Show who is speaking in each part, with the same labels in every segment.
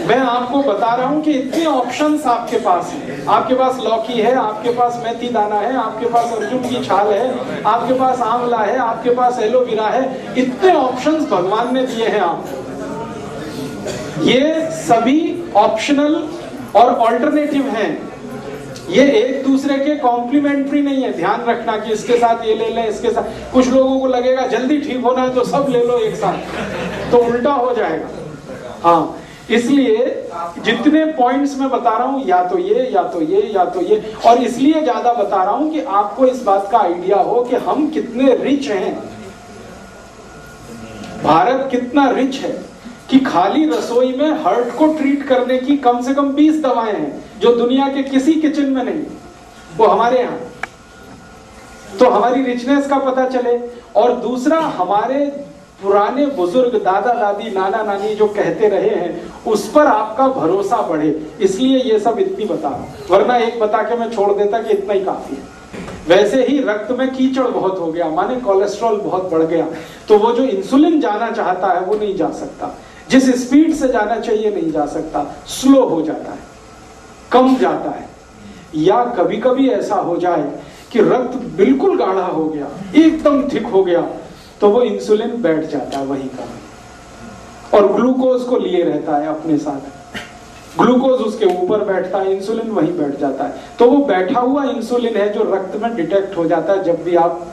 Speaker 1: मैं आपको बता रहा हूं कि इतने ऑप्शंस आपके पास हैं। आपके पास लौकी है, आपके पास मेथी दाना है, आपके पास अर्जुन की छाल है, आपके पास आंवला है, आपके पास एलोवेरा है। इतने ऑप्शंस भगवान ने दिए हैं आपको। ये सभी ऑप्शनल और ऑल्टरनेटिव हैं। ये एक दूसरे के कॉम्प्लीमेंट्री नहीं है। ध्यान रखना कि इसके साथ ये ले लें, इसके साथ। कुछ लोगों को लगेगा जल्दी ठीक होना है तो सब ले लो एक साथ, तो उल्टा हो जाएगा। हाँ, इसलिए जितने पॉइंट्स मैं बता रहा हूं, या तो ये या तो ये या तो ये, और इसलिए ज्यादा बता रहा हूं कि आपको इस बात का आइडिया हो कि हम कितने रिच हैं। भारत कितना रिच है कि खाली रसोई में हार्ट को ट्रीट करने की कम से कम 20 दवाएं हैं जो दुनिया के किसी किचन में नहीं, वो हमारे यहाँ। तो हमारी रिचनेस का पता चले। और दूसरा, हमारे पुराने बुजुर्ग, दादा दादी, नाना नानी जो कहते रहे हैं, उस पर आपका भरोसा बढ़े, इसलिए ये सब इतनी बता रहा हूं। वरना एक बता के मैं छोड़ देता कि इतना ही काफी है। वैसे ही रक्त में कीचड़ बहुत हो गया, माने कोलेस्ट्रॉल बहुत बढ़ गया, तो वो जो इंसुलिन जाना चाहता है वो नहीं जा सकता। जिस स्पीड से जाना चाहिए नहीं जा सकता, स्लो हो जाता है, कम जाता है। या कभी कभी ऐसा हो जाए कि रक्त बिल्कुल गाढ़ा हो गया, एकदम थिक हो गया, तो वो इंसुलिन बैठ जाता है वहीं का, और ग्लूकोज को लिए रहता है अपने साथ। ग्लूकोज उसके ऊपर बैठता है, इंसुलिन वहीं बैठ जाता है। तो वो बैठा हुआ इंसुलिन है जो रक्त में डिटेक्ट हो जाता है। जब भी आप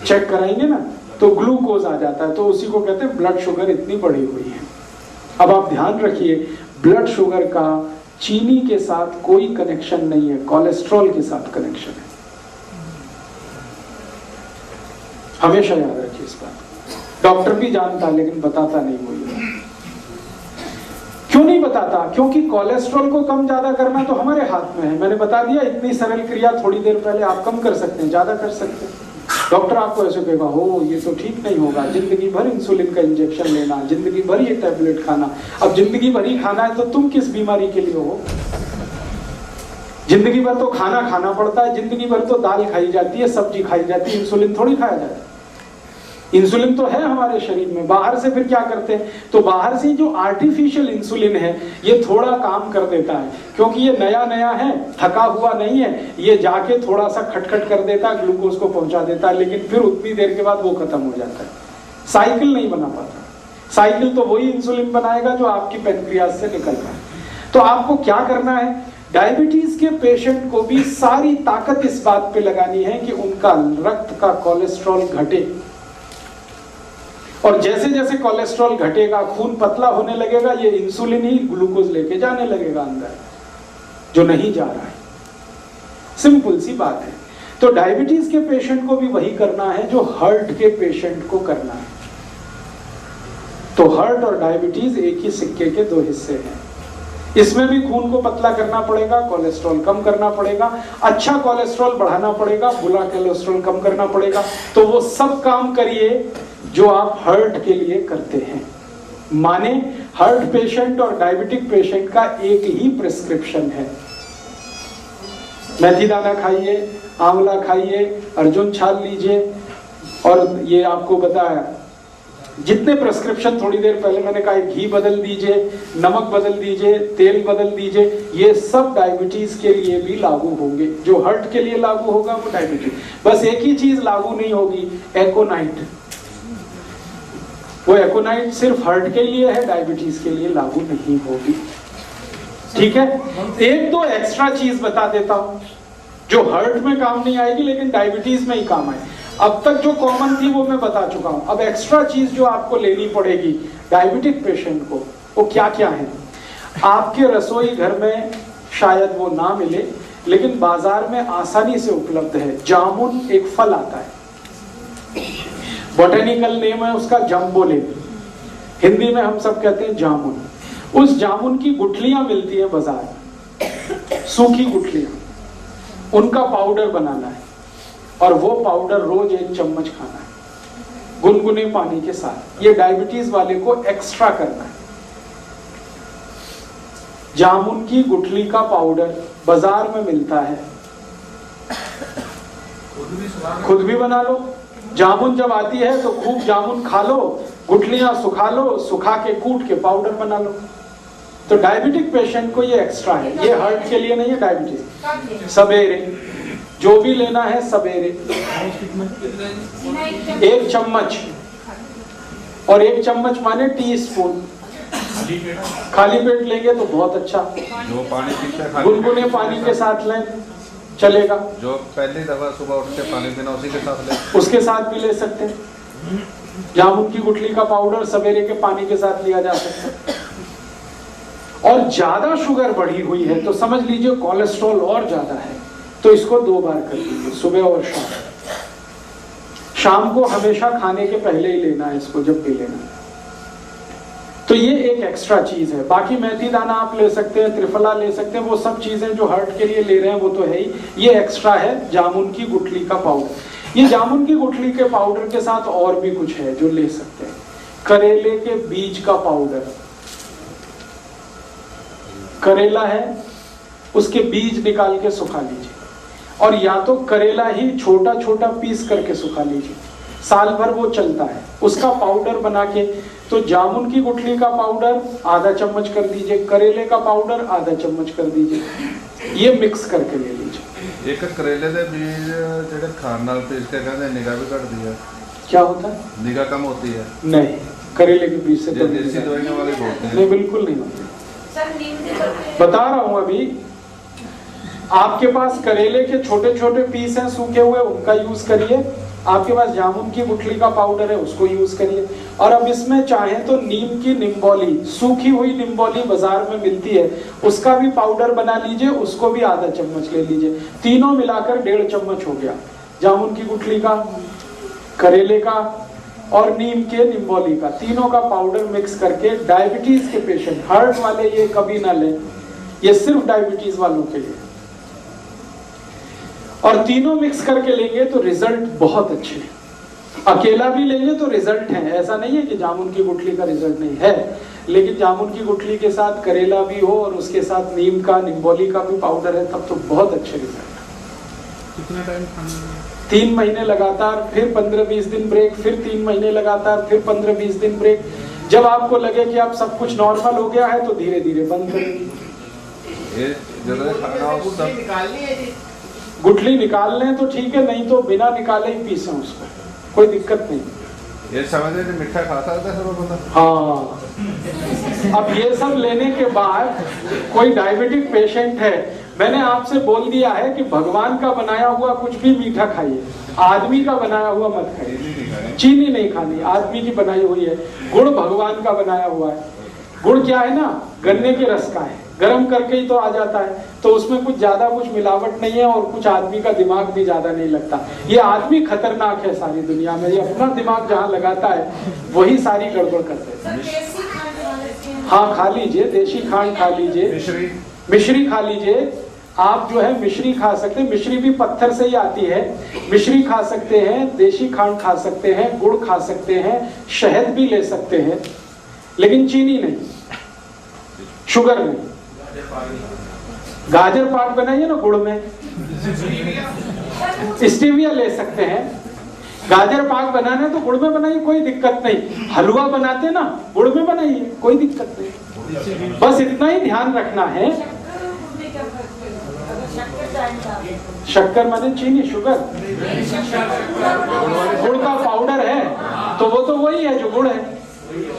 Speaker 1: चेक कराएंगे ना तो ग्लूकोज आ जाता है, तो उसी को कहते हैं ब्लड शुगर इतनी बढ़ी हुई है। अब आप ध्यान रखिए, ब्लड शुगर का चीनी के साथ कोई कनेक्शन नहीं है, कोलेस्ट्रॉल के साथ कनेक्शन है। हमेशा याद रखिए इस बात। डॉक्टर भी जानता है लेकिन बताता नहीं कोई। क्यों नहीं बताता? क्योंकि कोलेस्ट्रॉल को कम ज्यादा करना तो हमारे हाथ में है। मैंने बता दिया, इतनी सरल क्रिया थोड़ी देर पहले, आप कम कर सकते हैं, ज्यादा कर सकते हैं। डॉक्टर आपको ऐसे कहेगा, हो ये तो ठीक नहीं होगा, जिंदगी भर इंसुलिन का इंजेक्शन लेना, जिंदगी भर ये टैबलेट खाना। अब जिंदगी भर ही खाना है तो तुम किस बीमारी के लिए हो? जिंदगी भर तो खाना खाना पड़ता है, जिंदगी भर तो दाल खाई जाती है, सब्जी खाई जाती है, इंसुलिन थोड़ी खाया जाता है। इंसुलिन तो है हमारे शरीर में। बाहर से फिर क्या करते हैं? तो बाहर से जो आर्टिफिशियल इंसुलिन है ये थोड़ा काम कर देता है, क्योंकि ये नया नया है, थका हुआ नहीं है, ये जाके थोड़ा सा खटखट कर देता है, ग्लूकोज को पहुंचा देता है, लेकिन फिर उतनी देर के बाद वो खत्म हो जाता है। साइकिल नहीं बना पाता। साइकिल तो वही इंसुलिन बनाएगा जो आपकी पेनक्रियास से निकल रहा है। तो आपको क्या करना है? डायबिटीज के पेशेंट को भी सारी ताकत इस बात पे लगानी है कि उनका रक्त का कोलेस्ट्रॉल घटे। और जैसे जैसे कोलेस्ट्रॉल घटेगा, खून पतला होने लगेगा, ये इंसुलिन ही ग्लूकोज लेके जाने लगेगा अंदर, जो नहीं जा रहा है। सिंपल सी बात है। तो डायबिटीज के पेशेंट को भी वही करना है जो हार्ट के पेशेंट को करना है। तो हार्ट और डायबिटीज एक ही सिक्के के दो हिस्से हैं। इसमें भी खून को पतला करना पड़ेगा, कोलेस्ट्रॉल कम करना पड़ेगा, अच्छा कोलेस्ट्रॉल बढ़ाना पड़ेगा, बुरा कोलेस्ट्रॉल कम करना पड़ेगा। तो वो सब काम करिए जो आप हार्ट के लिए करते हैं। माने हार्ट पेशेंट और डायबिटिक पेशेंट का एक ही प्रिस्क्रिप्शन है। मेथी दाना खाइए, आंवला खाइए, अर्जुन छाल लीजिए, और ये आपको बताया जितने प्रिस्क्रिप्शन थोड़ी देर पहले मैंने कहा, घी बदल दीजिए, नमक बदल दीजिए, तेल बदल दीजिए, ये सब डायबिटीज के लिए भी लागू होंगे। जो हार्ट के लिए लागू होगा वो डायबिटीज। बस एक ही चीज लागू नहीं होगी, एकोनाइट। वो एकोनाइट सिर्फ हार्ट के लिए है, डायबिटीज के लिए लागू नहीं होगी। ठीक है? एक दो एक्स्ट्रा चीज बता देता हूं जो हार्ट में काम नहीं आएगी लेकिन डायबिटीज में ही काम आए। अब तक जो कॉमन थी वो मैं बता चुका हूं। अब एक्स्ट्रा चीज जो आपको लेनी पड़ेगी डायबिटिक पेशेंट को, वो क्या क्या है? आपके रसोई घर में शायद वो ना मिले, लेकिन बाजार में आसानी से उपलब्ध है। जामुन एक फल आता है, बोटेनिकल नेम है उसका जम्बोलेन, हिंदी में हम सब कहते हैं जामुन। उस जामुन की गुठलियां मिलती है बाजार में, सूखी गुठलियां, उनका पाउडर बनाना है, और वो पाउडर रोज 1 चम्मच खाना है गुनगुने पानी के साथ। ये डायबिटीज वाले को एक्स्ट्रा करना है। जामुन की गुठली का पाउडर बाजार में मिलता है, खुद भी बना लो। जामुन जब आती है तो खूब जामुन खा लो, गुठलियां सुखा लो, सुखा के कूट के पाउडर बना लो। तो डायबिटिक पेशेंट को ये एक्स्ट्रा है, ये हार्ट के लिए नहीं है, डायबिटीज। सवेरे जो भी लेना है सवेरे 1 चम्मच, और 1 चम्मच माने टीस्पून। खाली पेट लेंगे तो बहुत अच्छा,
Speaker 2: जो पानी पीते हैं
Speaker 1: गुनगुने पानी के साथ लें चलेगा।
Speaker 2: जो पहली दफा सुबह उठ के पानी पीना उसी के साथ ले,
Speaker 1: उसके साथ भी ले सकते हैं। जामुन की गुठली का पाउडर सवेरे के पानी के साथ लिया जा सकता है। और ज्यादा शुगर बढ़ी हुई है तो समझ लीजिए कोलेस्ट्रॉल और ज्यादा है, तो इसको 2 बार कर लीजिए, सुबह और शाम। शाम को हमेशा खाने के पहले ही लेना है इसको, जब भी लेना है। तो ये एक एक्स्ट्रा चीज है। बाकी मेथी दाना आप ले सकते हैं, त्रिफला ले सकते हैं, वो सब चीजें जो हार्ट के लिए ले रहे हैं वो तो है ही। ये एक्स्ट्रा है जामुन की गुठली का पाउडर। ये जामुन की गुठली के पाउडर के साथ और भी कुछ है जो ले सकते हैं। करेले के बीज का पाउडर, करेला है उसके बीज निकाल के सुखा लीजिए, और या तो करेला ही छोटा छोटा पीस करके सुखा लीजिए, साल भर वो चलता है। उसका पाउडर बना के, तो जामुन की गुठली का पाउडर आधा चम्मच कर दीजिए, करेले का पाउडर आधा चम्मच कर दीजिए, ये मिक्स करके ले लीजिए।
Speaker 2: एक करेले दे बीज जेडे खान नाल पीस के कहंदे निगाह भी घटदी है,
Speaker 1: क्या होता है?
Speaker 2: निगाह कम होती है।
Speaker 1: नहीं, करेले के बीज से तो
Speaker 2: देसी दवाइयों वाले बोलते हैं।
Speaker 1: नहीं, बिल्कुल नहीं होती। बता रहा हूं अभी, आपके पास करेले के छोटे छोटे पीस हैं सूखे हुए, उनका यूज करिए। आपके पास जामुन की गुठली का पाउडर है, उसको यूज करिए। और अब इसमें चाहे तो नीम की निम्बोली, सूखी हुई निम्बोली बाजार में मिलती है, उसका भी पाउडर बना लीजिए, उसको भी आधा चम्मच ले लीजिए। तीनों मिलाकर 1.5 चम्मच हो गया, जामुन की गुठली का, करेले का और नीम के निम्बोली का, तीनों का पाउडर मिक्स करके डायबिटीज के पेशेंट, हार्ट वाले ये कभी ना लें, ये सिर्फ डायबिटीज वालों के लिए। और तीनों मिक्स करके लेंगे तो रिजल्ट बहुत अच्छे हैं। अकेला भी लेंगे तो रिजल्ट है, ऐसा नहीं है कि जामुन की गुठली का रिजल्ट नहीं है, लेकिन जामुन की गुठली के साथ करेला भी हो और उसके साथ नीम का, निम्बोली का भी पाउडर है, तब तो बहुत अच्छे रिजल्ट।
Speaker 3: कितना टाइम खाना?
Speaker 1: 3 महीने लगातार, फिर 15-20 दिन ब्रेक, फिर 3 महीने लगातार, फिर 15-20 दिन ब्रेक। जब आपको लगे कि आप सब कुछ नॉर्मल हो गया है तो धीरे धीरे बंद करेंगे।
Speaker 2: ये जब खाना उस सब
Speaker 1: गुठली निकाल लें तो ठीक है, नहीं तो बिना निकाले ही पीसें उसको, कोई दिक्कत नहीं।
Speaker 2: ये समझ रहे मिठा खा सकता है सब बंदा।
Speaker 1: हाँ, अब ये सब लेने के बाद कोई डायबिटिक पेशेंट है, मैंने आपसे बोल दिया है कि भगवान का बनाया हुआ कुछ भी मीठा खाइए, आदमी का बनाया हुआ मत खाइए। चीनी नहीं खानी, आदमी की बनाई हुई है। गुड़ भगवान का बनाया हुआ है। गुड़ क्या है ना, गन्ने के रस का है, गर्म करके ही तो आ जाता है, तो उसमें कुछ ज्यादा कुछ मिलावट नहीं है, और कुछ आदमी का दिमाग भी ज्यादा नहीं लगता। ये आदमी खतरनाक है सारी दुनिया में, ये अपना दिमाग जहाँ लगाता है वही सारी गड़बड़ करते हैं। हाँ, खा लीजिए, देशी खांड खा लीजिए, मिश्री खा लीजिए। आप जो है मिश्री खा सकते हैं, मिश्री भी पत्थर से ही आती है। मिश्री खा सकते हैं, देशी खांड खा सकते हैं, गुड़ खा सकते हैं, शहद भी ले सकते हैं, लेकिन चीनी नहीं, शुगर नहीं। गाजर पाक बनाइए ना गुड़ में, स्टीविया ले सकते हैं। गाजर पाक बनाना है तो गुड़ में बनाइए, कोई दिक्कत नहीं। हलवा बनाते हैं ना, गुड़ में बनाइए, कोई दिक्कत नहीं। बस इतना ही ध्यान रखना है। शक्कर माने चीनी, शुगर, गुड़ का पाउडर है तो वो तो वही है जो गुड़ है,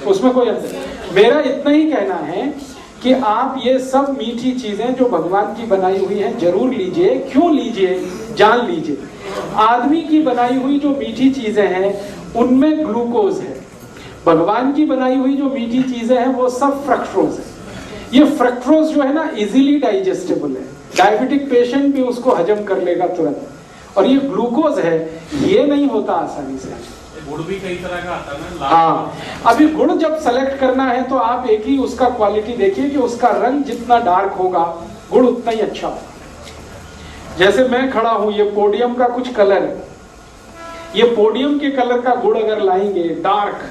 Speaker 1: उसमें कोई अंतर। मेरा इतना ही कहना है कि आप ये सब मीठी चीजें जो भगवान की बनाई हुई हैं जरूर लीजिए। क्यों लीजिए, जान लीजिए। आदमी की बनाई हुई जो मीठी चीजें हैं उनमें ग्लूकोज है, भगवान की बनाई हुई जो मीठी चीजें हैं वो सब फ्रक्टोज है। ये फ्रक्टोज जो है ना इजीली डाइजेस्टेबल है, डायबिटिक पेशेंट भी उसको हजम कर लेगा तुरंत। और ये ग्लूकोज है, ये नहीं होता आसानी से।
Speaker 3: गुड़ भी कई तरह का आता है ना।
Speaker 1: हाँ, अभी गुड़ जब सेलेक्ट करना है तो आप एक ही उसका क्वालिटी देखिए कि उसका रंग जितना डार्क होगा गुड़ उतना ही अच्छा होगा। जैसे मैं खड़ा हूं, ये पोडियम का कुछ कलर है, ये पोडियम के कलर का गुड़ अगर लाएंगे डार्क,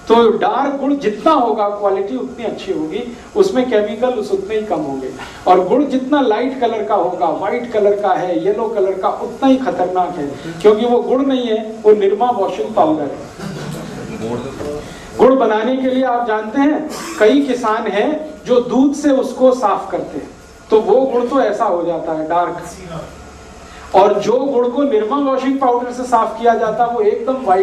Speaker 1: तो डार्क गुड़ जितना होगा क्वालिटी उतनी अच्छी होगी, उसमें केमिकल उतने ही कम होंगे। और गुड़ जितना लाइट कलर का होगा, व्हाइट कलर का है, येलो कलर का, उतना ही खतरनाक है, क्योंकि वो गुड़ नहीं है, वो निरमा वॉशिंग पाउडर है। गुड़ बनाने के लिए आप जानते हैं कई किसान हैं जो दूध से उसको साफ करते हैं, तो वो गुड़ तो ऐसा हो जाता है डार्क, और जो गुड़ को निरमा वॉशिंग पाउडर से साफ किया जाता है वो एकदम व्हाइट